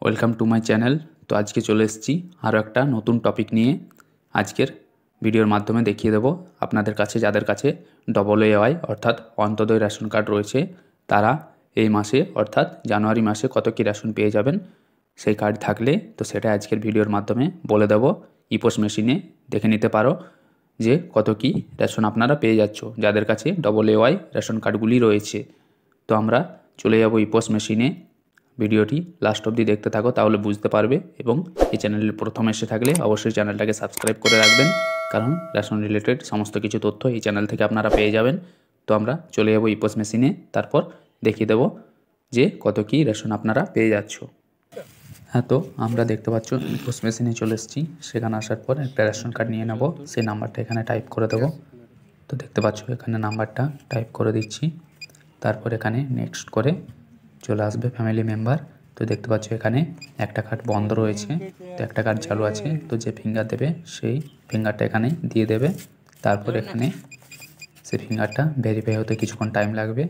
Welcome to my channel. তো আজকে চলে এসেছি আরও একটা নতুন টপিক নিয়ে। আজকের ভিডিওর মাধ্যমে দেখিয়ে দেবো আপনাদের কাছে যাদের কাছে AAY অর্থাৎ অন্তোদয় রেশন কার্ড রয়েছে তারা এই মাসে অর্থাৎ জানুয়ারি মাসে কত কী রেশন পেয়ে যাবেন। সেই কার্ড থাকলে তো সেটা আজকের ভিডিওর মাধ্যমে বলে দেবো। ইপোস মেশিনে দেখে নিতে পারো যে কত কী রেশন আপনারা পেয়ে যাচ্ছ যাদের কাছে AAY রেশন কার্ডগুলি রয়েছে। তো আমরা চলে যাব ইপোস মেশিনে। ভিডিওটি লাস্ট অবধি দেখতে থাকো, তাহলে বুঝতে পারবে। এবং এই চ্যানেলের প্রথম এসে থাকলে অবশ্যই চ্যানেলটাকে সাবস্ক্রাইব করে রাখবেন, কারণ রেশন রিলেটেড সমস্ত কিছু তথ্য এই চ্যানেল থেকে আপনারা পেয়ে যাবেন। তো আমরা চলে যাব ইপোস মেশিনে, তারপর দেখিয়ে দেবো যে কত কী রেশন আপনারা পেয়ে যাচ্ছ। হ্যাঁ, তো আমরা দেখতে পাচ্ছ ইপোস মেশিনে চলে এসেছি। সেখানে আসার পর একটা রেশন কার্ড নিয়ে নেব, সেই নাম্বারটা এখানে টাইপ করে দেবো। তো দেখতে পাচ্ছ এখানে নাম্বারটা টাইপ করে দিচ্ছি। তারপর এখানে নেক্সট করে চলে আসবে ফ্যামিলি মেম্বার। তো দেখতে পাচ্ছ এখানে একটা কার্ড বন্ধ রয়েছে, তো একটা কার্ড চালু আছে। তো যে ফিঙ্গার দেবে সেই ফিঙ্গারটা এখানে দিয়ে দেবে। তারপর এখানে সেই ফিঙ্গারটা ভেরিফাই হতে কিছুক্ষণ টাইম লাগবে।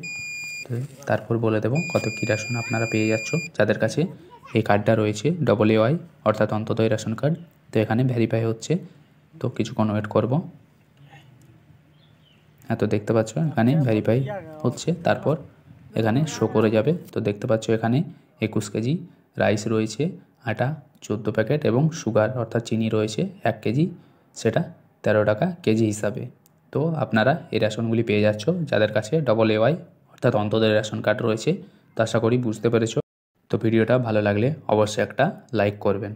তো তারপর বলে দেবো কত কী রেশন আপনারা পেয়ে যাচ্ছ যাদের কাছে এই কার্ডটা রয়েছে AAY অর্থাৎ অন্তোদয় রেশন কার্ড। তো এখানে ভেরিফাই হচ্ছে, তো কিছুক্ষণ ওয়েট করব। হ্যাঁ, তো দেখতে পাচ্ছ এখানে ভেরিফাই হচ্ছে, তারপর এখানে শো করে যাবে। তো দেখতে পাচ্ছ এখানে 21 কেজি রাইস রয়েছে, আটা 14 প্যাকেট এবং সুগার অর্থাৎ চিনি রয়েছে 1 কেজি, সেটা 13 টাকা কেজি হিসাবে। তো আপনারা এই রেশনগুলি পেয়ে যাচ্ছ যাদের কাছে AAY অর্থাৎ অন্তোদয় রেশন কার্ড রয়েছে। তো আশা করি বুঝতে পেরেছ। তো ভিডিওটা ভালো লাগলে অবশ্যই একটা লাইক করবেন।